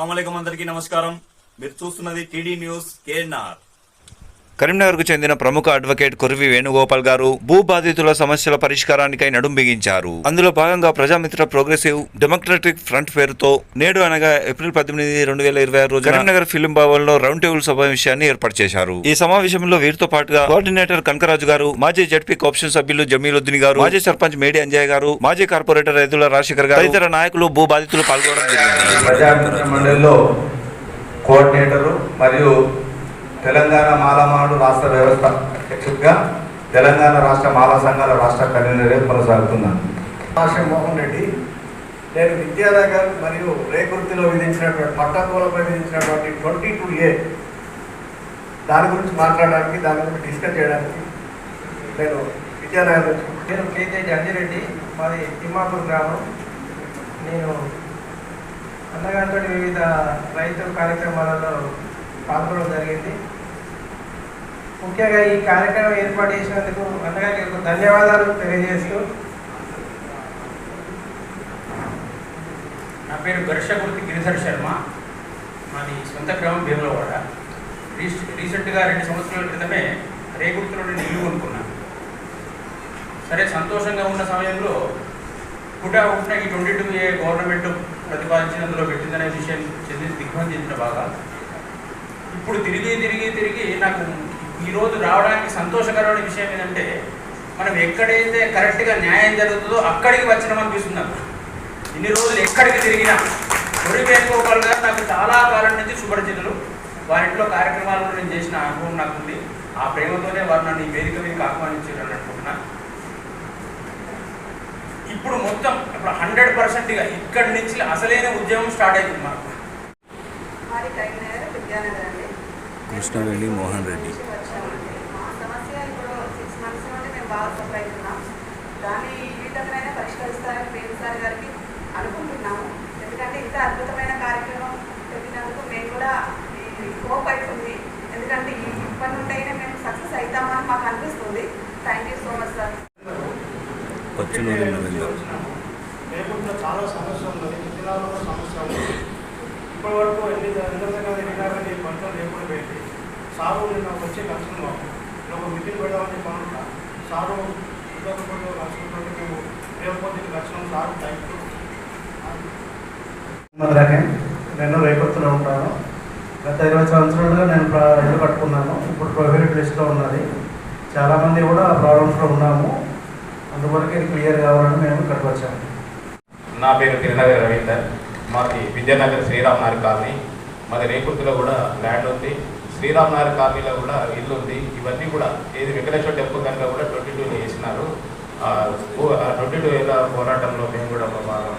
అస్సలాముఅలైకుం అందరికీ నమస్కారం. మీరు చూస్తున్నది టీడీ న్యూస్ కేఎన్ఆర్. కరీంనగర్కు చెందిన ప్రముఖ అడ్వకేట్ కుర్వి వేణుగోపాల్ గారు భూ బాధితుల సమస్యల పరిష్కారానికై నడుం బిగించారు. అందులో భాగంగా ప్రజామిత్ర ప్రోగ్రెసివ్ డెమోక్రటిక్ ఫ్రంట్ పేరుతో నేడు అనగా ఏప్రిల్ 18, 2026 రోజు కరీంనగర్ ఫిలిం భవన్ లో రౌండ్ టేబుల్ సమావేశాన్ని ఏర్పాటు చేశారు. ఈ సమావేశంలో వీరితో పాటుగా కోఆర్డినేటర్ కనకరాజు గారు, మాజీ జడ్పీ కోఆప్షన్ సభ్యులు జమీలుద్దీన్ గారు, మాజీ సర్పంచ్ మేడి అంజయ్ గారు, మాజీ కార్పొరేటర్ రైతుల రాజశేఖర్ గారు, తదితర నాయకులు భూ బాధితులు పాల్గొనడం జరిగింది. కోఆర్డినేటరు మరియు తెలంగాణ మాలమాడు రాష్ట్ర వ్యవస్థ అధ్యక్షుడిగా తెలంగాణ రాష్ట్ర మాలా సంఘాల రాష్ట్ర కన్వీనర్గా కొనసాగుతున్నాను. మోహన్ రెడ్డి. నేను విద్యానగర్ మరియు రేకుర్తిలో విధించినటువంటి పట్టణంలపై విధించినటువంటి 22A దాని గురించి మాట్లాడడానికి, దాని గురించి డిస్కస్ చేయడానికి నేను విద్యానగర్ నుంచి. నేను కేజేటి అంజిరెడ్డి, మాది తిమ్మాపూర్ గ్రామం. నేను అన్నగారితో వివిధ రైతు కార్యక్రమాలలో పాల్గొనడం జరిగింది. ముఖ్యంగా ఈ కార్యక్రమం ఏర్పాటు చేసినందుకు అన్నగారికి ధన్యవాదాలు తెలియజేస్తూ, నా పేరు గర్షకుర్తి గిరిధర్ శర్మ. మాది సొంత గ్రామం భీమలవాడ. రీసెంట్గా 2 సంవత్సరాల క్రితమే రేకుర్తిలో నేను ఇల్లు కొనుక్కున్నాను. సరే, సంతోషంగా ఉన్న సమయంలో పుటా ఉంటున్న ఈ 22A గవర్నమెంట్ ప్రతిపాదించినందులో పెట్టిందనే విషయం దిగ్బంధించిన బాగా ఇప్పుడు తిరిగి నాకు ఈరోజు రావడానికి సంతోషకరమైన విషయం ఏంటంటే, మనం ఎక్కడైతే కరెక్ట్గా న్యాయం జరుగుతుందో అక్కడికి వచ్చినామనిపిస్తుంది. నాకు ఇన్ని రోజులు ఎక్కడికి తిరిగినా కుర్వి వేణుగోపాల్ గారు నాకు చాలా కాలం నుంచి సుపరిచితులు. వారింట్లో కార్యక్రమాలను నేను చేసిన అనుభవం నాకుంది. ఆ ప్రేమతోనే వారు నన్ను ఈ వేదిక మీకు ఆహ్వానించారని అనుకుంటున్నా. ఇప్పుడు మొత్తం ఇప్పుడు 100%గా ఇక్కడి నుంచి అసలైన ఉద్యమం స్టార్ట్ అయింది మాకు. కృష్ణవేణి మోహన్ రెడ్డి. మా సమస్య ఇప్పుడు 6 months నుండి మేము బాగా సఫర్ అవుతున్నాం. దాన్ని ఈ విధంగానే పరిష్కరిస్తారని మేము సార్ గారికి అనుకుంటున్నాము. ఎందుకంటే ఇంత అద్భుతమైన కార్యక్రమం పెట్టినందుకు మేము కూడా హోప్ అవుతుంది. ఎందుకంటే ఇప్పటి నుండి అయినా మేము సక్సెస్ అవుతామని మాకు అనిపిస్తుంది. Thank you so much sir. రేపుట్లో చాలా సమస్య ఉన్నది, జిల్లాలో సమస్య ఉంది. ఇప్పటి వరకు ఎన్ని కానీ కొంచెం రేపుడు పెట్టి సారు నిన్న వచ్చే కష్టం మాకు ఒక మీటింగ్ పెడదామని బాగుంటా సారు ఇద్దరు రాసుకుంటుంటే మేము రేపు కష్టం సారు థ్యాంక్ యూ. నేను రేపొత్తులో ఉంటాను. గత 20 సంవత్సరాలుగా నేను ఇల్లు కట్టుకున్నాను. ఇప్పుడు ప్రొహిబిటెడ్ లిస్ట్లో ఉన్నది. చాలామంది కూడా ప్రాబ్లమ్స్లో ఉన్నాము. అందువరకు ఇది క్లియర్ కావాలని మేము ఇక్కడికి వచ్చాము. నా పేరు తిరునగర్ రవీందర్. మాది విద్యానగర్ శ్రీరామ్ నగర్ కాలనీ. మాది రేకుర్తిలో కూడా ల్యాండ్ ఉంది. శ్రీరామ్ నగర్ కాలనీలో కూడా ఇల్లు ఉంది. ఇవన్నీ కూడా ఏది వెంకటేశ్వర టెంపుల్ కనుక కూడా 22 వేసినారు. 22 ఏళ్ళ పోరాటంలో మేము కూడా ఒక భాగం.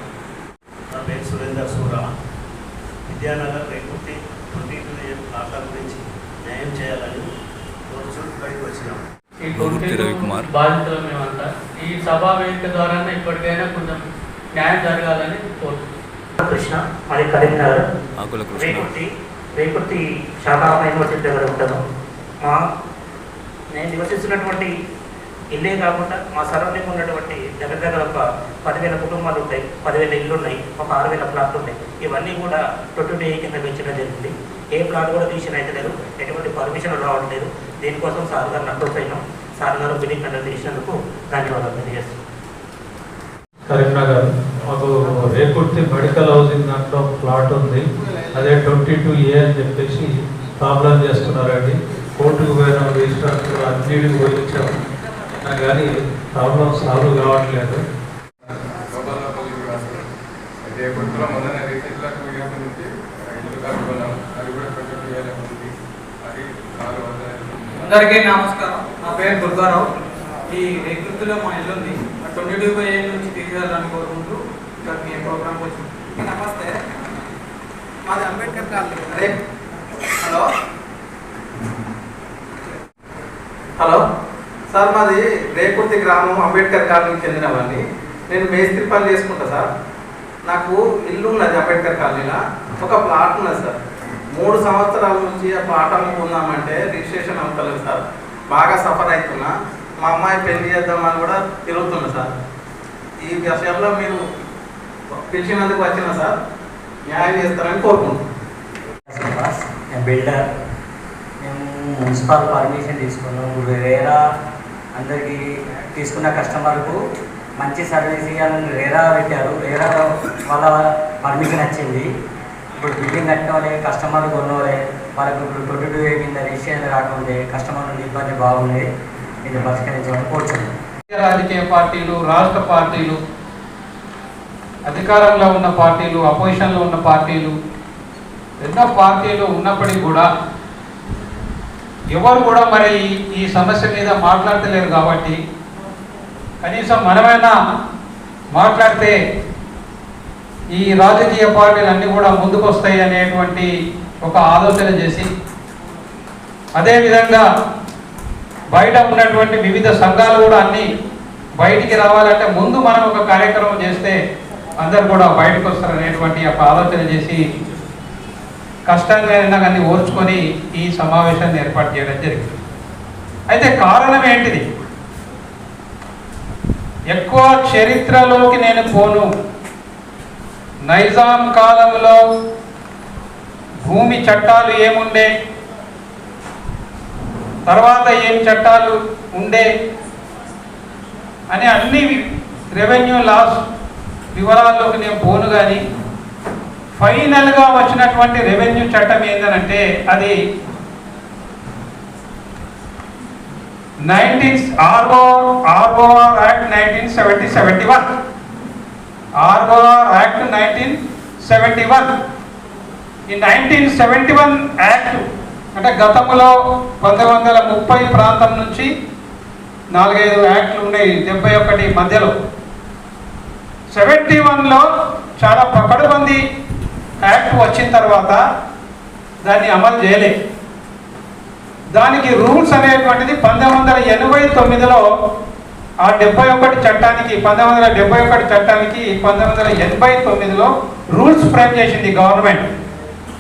నా పేరు సురేందర్ సూరా. విద్యానగర్ రేకుర్తి 22A ప్లాట్ల గురించి న్యాయం చేయాలని కోర్టుకి వచ్చినాం. ఈ బాధితులు మేమంతా ఈ సభా వేదిక ద్వారా ఇప్పటికైనా కొంచెం న్యాయం జరగాలని కోరుతున్నాం. కృష్ణ, మరి కరీంనగర్ రేకుర్తి శాఖా యూనివర్సిటీ దగ్గర ఉంటాను. నేను నివసిస్తున్నటువంటి ఇల్లే కాకుండా మా సరౌండింగ్ ఉన్నటువంటి దగ్గర ఒక 10,000 కుటుంబాలు ఉంటాయి, 10,000 ఇళ్ళు ఉన్నాయి, ఒక 6,000 ప్లాట్లు ఉన్నాయి. ఇవన్నీ కూడా 22A కింద పెంచడం జరిగింది. ఏ ప్లాట్ కూడా తీసిన అయితే లేదు, ఎటువంటి పర్మిషన్ రావట్లేదు. దీనికోసం సార్ గారిని అప్రోచ్ అయినాం. సార్ గారు బిల్డింగ్ కండక్ట్ చేసినందుకు ధన్యవాదాలు తెలియజేస్తున్నాం. కరీంనగర్ మాకు రేకుర్తి మెడికల్ హౌసింగ్ దాంట్లో ప్లాట్ ఉంది. అదే 22A అని చెప్పేసి ప్రాబ్లం చేస్తున్నారండి. కోర్టుకు పోయిన రిజిస్ట్రార్ అన్నిటికి పోయించాము కానీ ప్రాబ్లం సాల్వ్ కావట్లేదు. అందరికీ నమస్కారం. నా పేరు దుర్గారావు. ఈ రేకుర్తిలో మా ఇల్లు ఉంది. 22A నుంచి తీసేయాలని కోరుకుంటూ ఇక్కడికి ప్రోగ్రామ్కి వచ్చింది. నమస్తే, మాది అంబేద్కర్ కాలనీ. హలో సార్, మాది రేకుర్తి గ్రామం అంబేద్కర్ కాలనీకి చెందినవాడిని. నేను మేస్త్రి పని చేసుకుంటా సార్. నాకు ఇల్లు ఉన్నది అంబేద్కర్ కాలనీలో. ఒక ప్లాట్ ఉన్నది సార్. 3 సంవత్సరాల నుంచి ఆ ప్లాట్ అమ్ముకుందామంటే రిజిస్ట్రేషన్ అవ్వలేదు సార్. బాగా సఫర్ అవుతున్నా. మా అమ్మాయి పెళ్లి చేద్దామని కూడా తిరుగుతున్నా సార్. ఈ విషయంలో మీరు పిలిచినందుకు వచ్చిన సార్ న్యాయం చేస్తారని కోరుకుంటున్నాను. బిల్డర్. మేము మున్సిపల్ పర్మిషన్ తీసుకున్నాం. వేరే అందరికీ తీసుకున్న కస్టమర్కు మంచి సర్వీస్ ఇవ్వాలని రేరా పెట్టారు. రేరా వాళ్ళ పర్మిషన్ వచ్చింది. ఇప్పుడు బిల్డింగ్ కట్టిన వాళ్ళే కస్టమర్ కొన్నోరే వాళ్ళకు ఇప్పుడు 22A కింద రిజిస్ట్రేషన్ రాకుంటే కస్టమర్ నుండి ఇబ్బంది బాగుంది. ఇది పరిష్కరించమని కోరుతున్నాం. రాజకీయ పార్టీలు, రాష్ట్ర పార్టీలు, అధికారంలో ఉన్న పార్టీలు, అపోజిషన్లో ఉన్న పార్టీలు, ఎన్నో పార్టీలు ఉన్నప్పటికీ కూడా ఎవరు కూడా మరి ఈ సమస్య మీద మాట్లాడతలేరు. కాబట్టి కనీసం మనమైనా మాట్లాడితే ఈ రాజకీయ పార్టీలు అన్నీ కూడా ముందుకు వస్తాయి అనేటువంటి ఒక ఆలోచన చేసి, అదేవిధంగా బయట ఉన్నటువంటి వివిధ సంఘాలు కూడా అన్నీ బయటికి రావాలంటే ముందు మనం ఒక కార్యక్రమం చేస్తే అందరు కూడా బయటకు వస్తారనేటువంటి ఒక ఆలోచన చేసి కష్టంగా అయినా కానీ ఓర్చుకొని ఈ సమావేశాన్ని ఏర్పాటు చేయడం జరిగింది. అయితే కారణం ఏంటిది? ఎక్కువ చరిత్రలోకి నేను పోను. నైజాం కాలంలో భూమి చట్టాలు ఏముండే, తర్వాత ఏం చట్టాలు ఉండే అని అన్ని రెవెన్యూ లాస్ వివరాల్లోకి నేను పోను. కానీ ఫైనల్గా వచ్చినటువంటి రెవెన్యూ చట్టం ఏంటంటే అది ఆర్ఓఆర్ యాక్ట్ 1971. ROR act 1971. ఈ 1971 యాక్ట్ అంటే గతంలో 1930 ప్రాంతం నుంచి 4-5 యాక్ట్లు ఉన్నాయి. 71 మధ్యలో 71లో చాలా పకడ్బందీ యాక్ట్ వచ్చిన తర్వాత దాన్ని అమలు చేయలే. దానికి రూల్స్ అనేటువంటిది 1989లో ఆ 71 చట్టానికి 1971 చట్టానికి 1989లో రూల్స్ ఫ్రేమ్ చేసింది గవర్నమెంట్,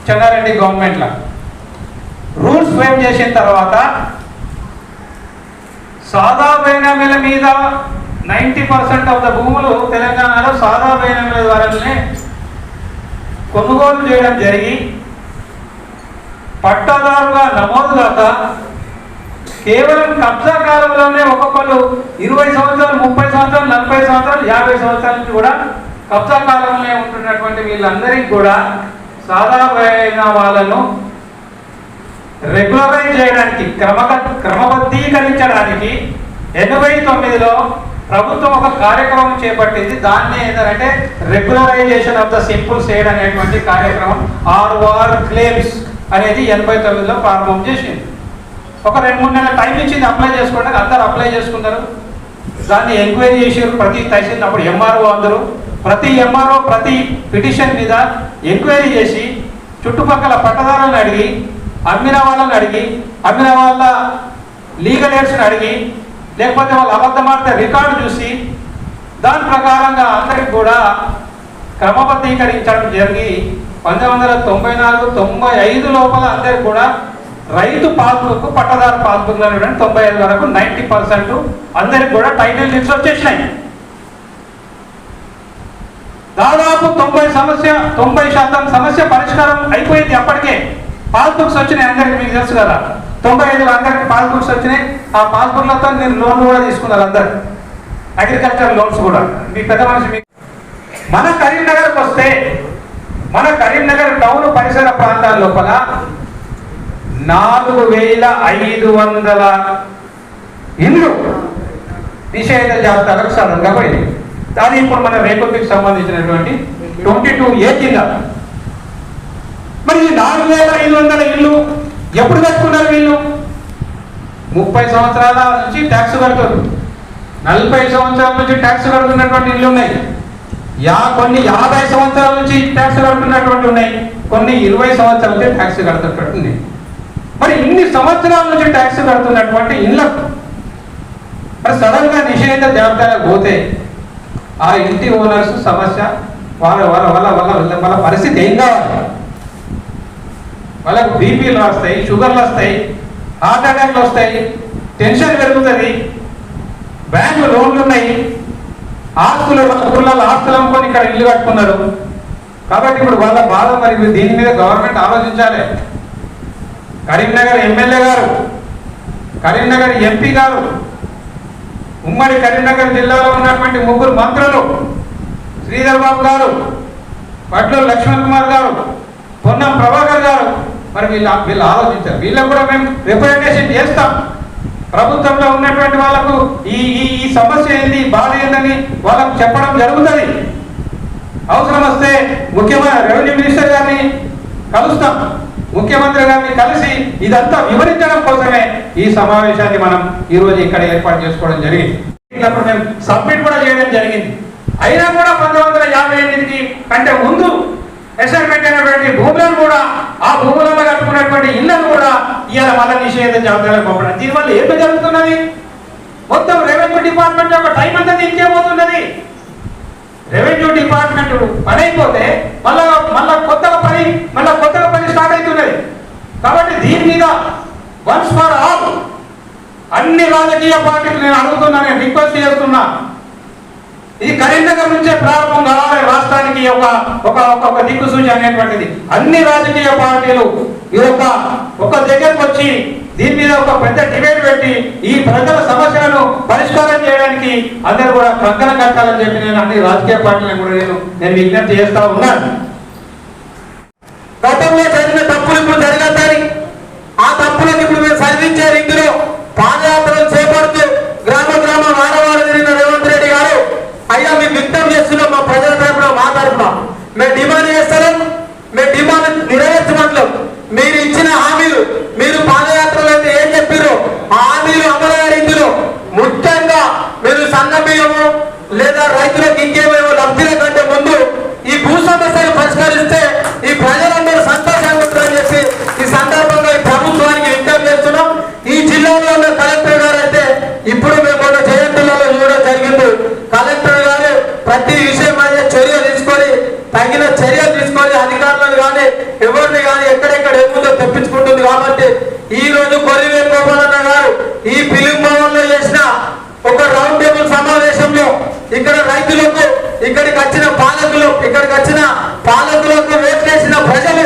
చెన్నారెడ్డి గవర్నమెంట్లో. రూల్స్ ఫ్రేమ్ చేసిన తర్వాత సాదా బైనామీల మీద 90% ఆఫ్ ద భూములు తెలంగాణలో సాదా బైనామీల ద్వారానే కొనుగోలు చేయడం జరిగి పట్టాదారుగా నమోదు కాక కేవలం కబ్జా కాలంలోనే ఒక్కొక్కరు 20 సంవత్సరాలు, 30 సంవత్సరాలు, 40 సంవత్సరాలు, 50 సంవత్సరాల నుంచి కూడా కబ్జా కాలంలో ఉంటున్నటువంటి వీళ్ళందరికీ కూడా సాదా బైనామాలను రెగ్యులరైజ్ చేయడానికి, క్రమబద్ధీకరించడానికి 89లో ప్రభుత్వం ఒక కార్యక్రమం చేపట్టింది. దాన్ని ఏంటంటే regularization of the simple said అనేటువంటి కార్యక్రమం ఆర్ఓఆర్ క్లెయిమ్స్ అనేది 89లో ప్రారంభం చేసింది. ఒక 2-3 నెలల టైం ఇచ్చింది అప్లై చేసుకోవడానికి. అందరు అప్లై చేసుకున్నారు. దాన్ని ఎంక్వైరీ చేసారు ప్రతి తహసీల్. అప్పుడు ఎంఆర్ఓ అందరూ ప్రతి ఎంఆర్ఓ ప్రతి పిటిషన్ మీద ఎంక్వైరీ చేసి చుట్టుపక్కల పట్టదారులను అడిగి, అమ్మిన వాళ్ళని అడిగి, అమ్మిన వాళ్ళ లీగల్ ఎయిడ్స్ని అడిగి, లేకపోతే వాళ్ళు అబద్ధమాడితే రికార్డు చూసి దాని ప్రకారంగా అందరికి కూడా క్రమబద్ధీకరించడం జరిగి 1994-95 లోపల అందరికి కూడా రైతు పాస్బుక్, పట్టదారు పాస్బుక్ 95 వరకు 90% అందరికి కూడా టైటిల్ లిస్ట్ వచ్చేసినాయి. దాదాపు 90% సమస్య పరిష్కారం అయిపోయింది. అప్పటికే పాస్బుక్స్ వచ్చినాయి అందరికి. మీకు తెలుసు కదా, 95లో అందరికి పాస్బుక్స్ వచ్చినాయి. ఆ పాస్బుక్లతో మీరు లోన్ కూడా తీసుకున్నారు అందరు, అగ్రికల్చర్ లోన్స్ కూడా. మీ పెద్ద మనిషి మన కరీంనగర్కి వస్తే, మన కరీంనగర్ టౌన్ పరిసర ప్రాంతాల లోపల 4500 ఇండ్లు నిషేధ జాబితాలకు సడన్గా పోయింది. అది ఇప్పుడు మన రేపటికి సంబంధించినటువంటి 22A కింద. మరి 4500 ఇల్లు ఎప్పుడు కట్టుకున్నారు వీళ్ళు? 30 సంవత్సరాల నుంచి ట్యాక్స్ కడుతారు, 40 సంవత్సరాల నుంచి ట్యాక్స్ కడుతున్నటువంటి ఇల్లు ఉన్నాయి. కొన్ని 50 సంవత్సరాల నుంచి ట్యాక్స్ కడుతున్నటువంటి ఉన్నాయి, కొన్ని 20 సంవత్సరాల నుంచి ట్యాక్స్ కడుతున్నట్టు ఉన్నాయి. మరి ఇన్ని సంవత్సరాల నుంచి ట్యాక్స్ కడుతున్నటువంటి ఇళ్లకు మరి సడన్ గా నిషేధ జాబితాలకు పోతే ఆ ఇంటి ఓనర్స్ సమస్య, వాళ్ళ పరిస్థితి ఏం కావాలి? వాళ్ళకు బీపీలు వస్తాయి, షుగర్లు వస్తాయి, హార్ట్ అటాక్లు వస్తాయి, టెన్షన్ పెరుగుతుంది, బ్యాంకు లోన్లు ఉన్నాయి, ఆస్తులు అమ్ముకొని ఇక్కడ ఇల్లు కట్టుకున్నారు. కాబట్టి ఇప్పుడు వాళ్ళ బాధ. మరి దీని మీద గవర్నమెంట్ ఆలోచించాలి. కరీంనగర్ ఎమ్మెల్యే గారు, కరీంనగర్ ఎంపీ గారు, ఉమ్మడి కరీంనగర్ జిల్లాలో ఉన్నటువంటి 3 మంత్రులు, శ్రీధర్ బాబు గారు, వడ్లూరు లక్ష్మణ్ కుమార్ గారు, పొన్నం ప్రభాకర్ గారు, మరి వీళ్ళు ఆలోచించారు. వీళ్ళకు కూడా మేము రిప్రజెంటేషన్ చేస్తాం. ప్రభుత్వంలో ఉన్నటువంటి వాళ్ళకు ఈ సమస్య ఏంది, బాధ ఏందని వాళ్ళకు చెప్పడం జరుగుతుంది. అవసరం వస్తే ముఖ్యమంత్రి రెవెన్యూ మినిస్టర్ గారిని కలుస్తాం, ముఖ్యమంత్రి గారిని కలిసి ఇదంతా వివరించడం కోసమే ఈ సమావేశాన్ని మనం ఈరోజు ఇక్కడ ఏర్పాటు చేసుకోవడం జరిగింది. ఇప్పుడు మేము సబ్మిట్ కూడా చేయడం జరిగింది. అయినా కూడా 1958 కంటే ముందు అసైన్మెంట్ అయినటువంటి భూములను కూడా, ఆ భూములలో కట్టుకున్నటువంటి ఇళ్లను కూడా ఇవాళ మళ్ళీ నిషేధ జాబితాలకు పంపడం. దీనివల్ల ఏమి జరుగుతున్నది? మొత్తం రెవెన్యూ డిపార్ట్మెంట్ యొక్క టైం అంతా ఇంకేమవుతున్నది? రెవెన్యూ డిపార్ట్మెంట్ పని అయిపోతే మళ్ళా కొత్తగా పని స్టార్ట్ అవుతున్నది. కాబట్టి దీని మీద వన్స్ ఫర్ ఆల్ అన్ని రాజకీయ పార్టీలు నేను అడుగుతున్నా, నేను రిక్వెస్ట్ చేస్తున్నా, ఇది కరీంనగర్ నుంచే ప్రారంభం కావాలి. రాష్ట్రానికి ఒక దిక్కుసూచి అనేటువంటిది అన్ని రాజకీయ పార్టీలు ఒక దగ్గరకు వచ్చి దీని మీద ఒక పెద్ద డిబేట్ పెట్టి ఈ ప్రజల సమస్యలను పరిష్కారం చేయడానికి అందరూ కూడా కంకణం కట్టాలని చెప్పి నేను అన్ని రాజకీయ పార్టీలను కూడా నేను విజ్ఞప్తి చేస్తా ఉన్నాను. గతంలో జరిగిన తప్పులు ఇప్పుడు జరగద్దని, ఆ తప్పులను ఇప్పుడు మేము సరిదించే రీతిలో పాదయాత్రలు చేపడుతూ గ్రామ వారవాడ తిరిగిన రేవంత్ రెడ్డి గారు, అయ్యా మేము విజ్ఞప్తి చేస్తున్నాం, మా ప్రజల తరఫున మా తరఫున మేము డిమాండ్ చేస్తాం, మేము డిమాండ్ నెరవేర్చమంటాం. మీరు ఇచ్చిన హామీలు, మీరు పాదయాత్రలో అయితే ఏం చెప్పారో ఆ హామీలు అమలయ్యే రీతిలో ముఖ్యంగా మీరు సన్న బియ్యము లేదా రైతులకు ఇంకేమేమో లబ్ధిల కంటే ముందు ఈ భూ సమస్యలు పరిష్కరిస్తే ఈ ప్రజలందరూ సంతోషంగా ఉంటారని చెప్పి ఈ సందర్భంగా ఈ ప్రభుత్వానికి విజ్ఞప్తి చేస్తున్నాం. ఈ జిల్లాలో ఉన్న కలెక్టర్ గారు అయితే ఇప్పుడు మేము మొన్న జయంతులలో చూడడం జరిగింది. కలెక్టర్ గారు ప్రతి విషయం మీద చర్యలు తీసుకొని తగిన చర్యలు తీసుకొని అధికారులను కానీ ఎవరిని కానీ ఎక్కడెక్కడ ఏముందో తెప్పించుకుంటుంది. కాబట్టి ఈ రోజు కొరివేలు గోపాలన్న గారు ఈ ఫిలిం భవన్లో చేసిన ఒక రౌండ్ టేబుల్ సమావేశంలో ఇక్కడ రైతులకు, ఇక్కడికి వచ్చిన పాలకులకు వేసిన ప్రజలు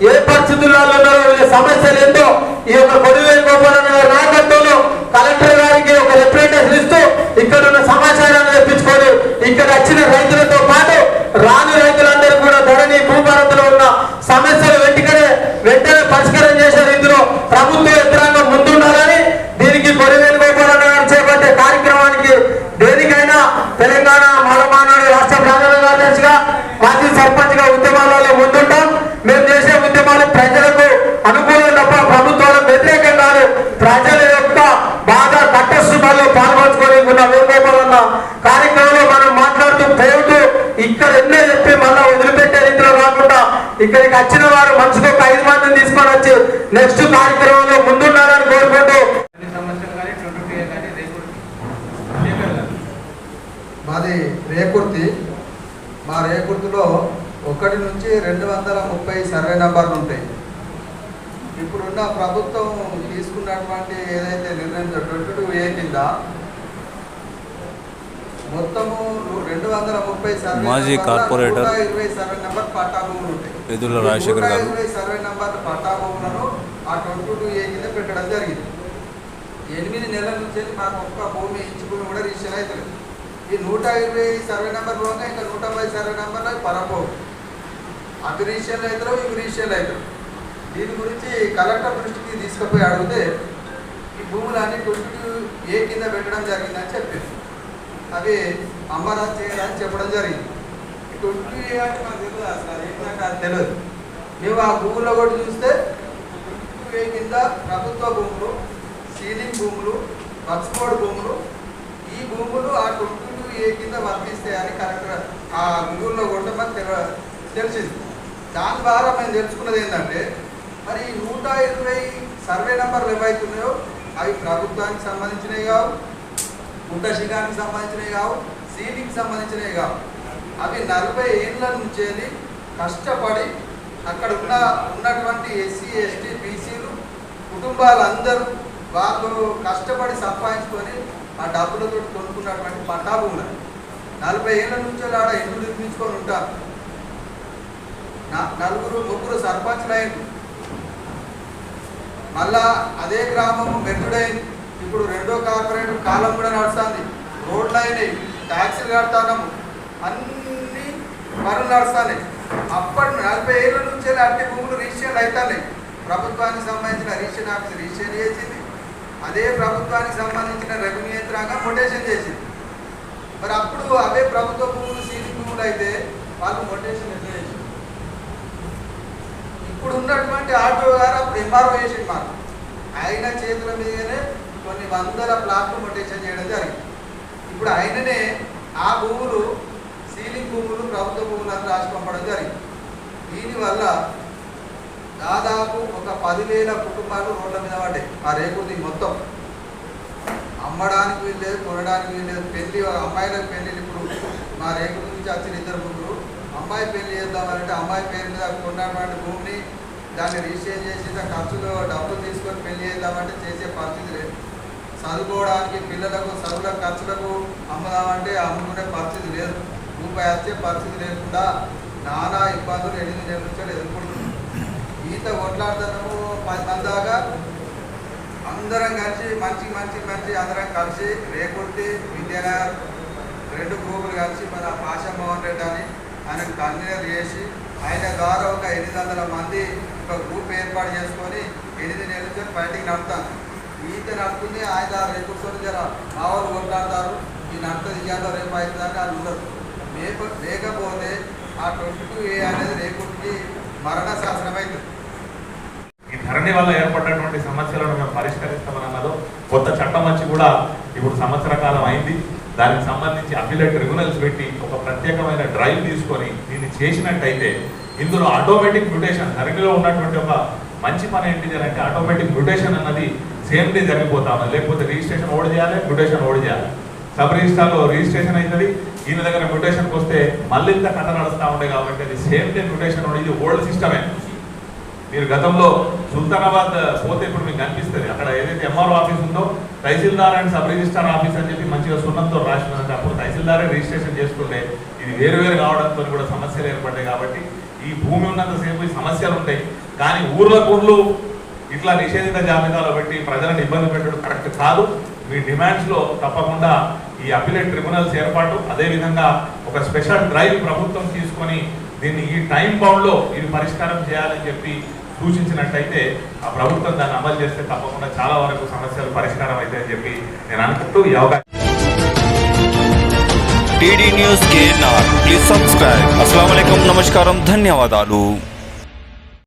ఏ పరిస్థితుల్లో ఉన్నారో, వీళ్ళ సమస్యలు ఏంటో ఈ యొక్క కొరివేలు గోపాలన్న గారి నాయకత్వంలో కలెక్టర్ గారికి ఒక రిప్రజెంటేషన్ ఇస్తూ ఇక్కడ ఉన్న సమాచారాన్ని తెప్పించుకొని ఇక్కడ వచ్చిన రైతులతో పాటు రాని రైతులందరూ కూడా ధరణి భూభారతిలో ఉన్న సమస్యలు వెంటనే పరిష్కారం చేసే రీతిలో ప్రభుత్వ యంత్రాంగం ముందుండాలని, దీనికి కొరివేలు గోపాలన్న గారు చేపట్టే కార్యక్రమానికి దేనికైనా తెలంగాణ మాలమానాడు రాష్ట్ర ప్రధాన కార్యదర్శిగా, మాజీ సర్పంచ్ గా ఉద్యమాలలో ముందుంటాం. మేము చేసే ఉద్యమాలు ప్రజలకు అనుకూలం తప్ప ప్రభుత్వాలకు వ్యతిరేకం కాదు. ప్రజల యొక్క బాధ కట్టసుఖాల్లో పాల్గొంచుకొని ఉన్న వేగోపాలన్న కార్యక్రమంలో మనం మాట్లాడుతూ పేరుతూ ఇక్కడ ఎన్నో చెప్పి మళ్ళా వదిలిపెట్టే రీతిలో కాకుండా ఇక్కడికి వచ్చిన వారు మనసుకు ఒక 5 మందిని తీసుకొని వచ్చి నెక్స్ట్ కార్యక్రమంలో ముందుండాలని కోరుకుంటూ మాది రేకుర్తి. మా రేకుర్తిలో 1 నుంచి 230 సర్వే నంబర్లు ఉంటాయి. ఇప్పుడున్న ప్రభుత్వం తీసుకున్నటువంటి ఏదైతే నిర్ణయం 22A కింద మొత్తము 230 సర్వే మాజీ కార్పొరేటర్ 120 సర్వే నంబర్ పట్టా భూములు ఉంటాయి. ఎదుర్ల రాజశేఖర్ గారు 120 సర్వే నంబర్ పట్టా భూములను ఆ 22A కింద పెట్టడం జరిగింది. 8 నెలల నుంచి మాకు ఒక్క భూమి ఇంచు భూమి కూడా రిజిస్టర్ అవుతుంది. ఈ 120 సర్వే నెంబర్ పోగా ఇంకా 110 సర్వే నెంబర్లో పరపోవు. అవి రిజిస్టర్లు అవుతారు, ఇవి రిజిస్టర్లు అవుతారు. దీని గురించి కలెక్టర్ దృష్టికి తీసుకుపోయి అడిగితే ఈ భూములన్నీ 22A కింద పెట్టడం జరిగిందని చెప్పింది. అవి అమరావతి చేయడానికి చెప్పడం జరిగింది. 22A అంటే మనకు తెలియదు, అసలు ఏంటంటే అది తెలియదు. మేము ఆ భూముల్లో కూడా చూస్తే 22A కింద ప్రభుత్వ భూములు, సీలింగ్ భూములు, వక్స్బోర్డ్ భూములు, ఈ భూములు ఆ 22A కింద వర్తిస్తాయని కలెక్టర్ ఆ గూగుల్లో కూడా మాకు తెలిసింది. దాని ద్వారా మేము తెలుసుకున్నది ఏంటంటే మరి 120 సర్వే నెంబర్లు ఏవైతున్నాయో అవి ప్రభుత్వానికి సంబంధించినవి కావు, గుంటశిఖానికి సంబంధించినవి కావు, సీలింగ్కి సంబంధించినవి కావు. అవి 40 ఏళ్ళ నుంచి కష్టపడి అక్కడ ఉన్నటువంటి ఎస్సీ, ఎస్టీ, బీసీలు కుటుంబాలందరూ వాళ్ళు కష్టపడి సంపాదించుకొని ఆ డబ్బులతో కొనుక్కున్నటువంటి పట్టా భూములు 40 ఏళ్ళ నుంచి ఆడ ఇల్లు నిర్మించుకొని ఉంటారు. 4 ముగ్గురు సర్పంచ్లు అయ్యారు. మళ్ళా అదే గ్రామము మెట్టుడైంది. ఇప్పుడు రెండో కార్పొరేట్ కాలం కూడా నడుస్తుంది, రోడ్లు అయినాయి, ట్యాక్సీలు కడతాము, అన్ని పనులు నడుస్తున్నాయి. అప్పటి 40 ఏళ్ళ నుంచే అట్టి భూములు రిజిస్ట్రేషన్ అవుతున్నాయి. ప్రభుత్వానికి సంబంధించిన రిజిస్ట్రేషన్ ఆఫీస్ రిజిస్ట్రేషన్ చేసింది, అదే ప్రభుత్వానికి సంబంధించిన రెవెన్యూ యంత్రాంగం మొటేషన్ చేసింది. మరి అప్పుడు అవే ప్రభుత్వ భూములు సీలింగ్ భూములు అయితే వాళ్ళు మొటేషన్ ఎట్లా చేసింది? ఇప్పుడు ఉన్నటువంటి ఆటో గారు అప్పుడు ఎంఆర్ఓ చేసింది. మాకు ఆయన చేతుల మీదనే కొన్ని వందల ప్లాట్లు మొటేషన్ చేయడం జరిగింది. ఇప్పుడు ఆయననే ఆ భూములు సీలింగ్ భూములు ప్రభుత్వ భూములు అని రాసి పంపడం జరిగింది. దీనివల్ల దాదాపు ఒక 10,000 కుటుంబాలు రోడ్ల మీద పడ్డాయి. ఆ రేకుర్తి మొత్తం అమ్మడానికి వీల్లేదు, కొనడానికి వీల్లేదు. పెళ్లి అమ్మాయిలకు పెళ్ళిళ్ళు ఇప్పుడు మా రేకుర్తి నుంచి వచ్చిన 2 ముగ్గురు అమ్మాయి పెళ్లి చేద్దామంటే అమ్మాయి పేరు మీద కొన్నటువంటి భూమిని దాన్ని రిజిస్టర్ చేసి ఖర్చులు డబ్బులు తీసుకొని పెళ్లి చేద్దామంటే చేసే పరిస్థితి లేదు. చదువుకోవడానికి పిల్లలకు చదువుల ఖర్చులకు అమ్మదామంటే అమ్ముకునే పరిస్థితి లేదు. రూపాయి వచ్చే పరిస్థితి లేకుండా నానా ఇబ్బందులు 8 నెలల నుంచి ఎదుర్కొంటున్నాం. ఈత కొట్లాడుతున్నాము 10 మంది దాకా అందరం కలిసి మంచి అందరం కలిసి రేకుర్తి విద్యానగర్ 2 గ్రూపులు కలిసి మన పాషా మోహన్ రెడ్డి అని ఆయనకు కన్వీనర్ చేసి ఆయన ద్వారా ఒక 800 మంది ఒక గ్రూప్ ఏర్పాటు చేసుకొని 8 నెలల నుంచి బయటికి నడుపుతాను. ఈత నడుపుతుంది ఆయన రేకుర్తి జర మా వాళ్ళు కొట్లాడతారు, ఈ నడుతుంది ఇయ్యాలో రేపు అవుతుందని వాళ్ళు ఉండరు. లేకపోతే ఆ 22A అనేది రేకుర్తికి మరణ శాసనం అవుతుంది. ఈ ధరణి వల్ల ఏర్పడినటువంటి సమస్యలను మేము పరిష్కరిస్తామన్నదో కొత్త చట్టం వచ్చి కూడా ఇప్పుడు సంవత్సర కాలం అయింది. దానికి సంబంధించి అఫిలియేట్ ట్రిబ్యునల్స్ పెట్టి ఒక ప్రత్యేకమైన డ్రైవ్ తీసుకొని దీన్ని చేసినట్టయితే ఇందులో ఆటోమేటిక్ మ్యూటేషన్ ధరణిలో ఉన్నటువంటి ఒక మంచి పని ఏంటిది అంటే ఆటోమేటిక్ మ్యూటేషన్ అన్నది సేమ్ డే జరిగిపోతాము. లేకపోతే రిజిస్ట్రేషన్ ఓడి చేయాలి, మ్యూటేషన్ ఓడి చేయాలి. సబ్ రిజిస్టార్లో రిజిస్ట్రేషన్ అవుతుంది, ఈయన దగ్గర మ్యూటేషన్కి వస్తే మళ్ళీ ఇంత కథ నడుస్తూ ఉండే కాబట్టి అది సేమ్ డే మ్యూటేషన్ ఇది ఓల్డ్ సిస్టమే. మీరు గతంలో సుల్తానాబాద్ పోతే ఇప్పుడు మీకు కనిపిస్తుంది అక్కడ ఏదైతే ఎంఆర్ఓ ఆఫీస్ ఉందో తహసీల్దార్ అండ్ సబ్ రిజిస్టార్ ఆఫీస్ అని చెప్పి మంచిగా సున్నంతో రాసినదంటే అప్పుడు తహసీల్దారే రిజిస్ట్రేషన్ చేసుకుంటే ఇది వేరు కావడంతో కూడా సమస్యలు ఏర్పడ్డాయి. కాబట్టి ఈ భూమి ఉన్నంతసేపు ఈ సమస్యలు ఉంటాయి. కానీ ఊర్లు ఇట్లా నిషేధిత జాబితాలో పెట్టి ప్రజలను ఇబ్బంది పెట్టడం కరెక్ట్ కాదు. మీ డిమాండ్స్లో తప్పకుండా ఈ అపిలేట్ ట్రిబ్యునల్స్ ఏర్పాటు, అదేవిధంగా ఒక స్పెషల్ డ్రైవ్ ప్రభుత్వం తీసుకొని దీన్ని ఈ టైం బౌండ్లో ఇది పరిష్కారం చేయాలని చెప్పి సూచించినట్టయితే ఆ ప్రభుత్వం దాన్ని అమలు చేస్తే తప్పకుండా చాలా వరకు సమస్యలు పరిష్కారం అవుతాయని చెప్పి నేను అనుకుంటూ ఈ అవకాశం. టీడీ న్యూస్ కి ప్లీజ్ సబ్స్క్రైబ్. అస్సలాము అలైకుం, నమస్కారం, ధన్యవాదాలు.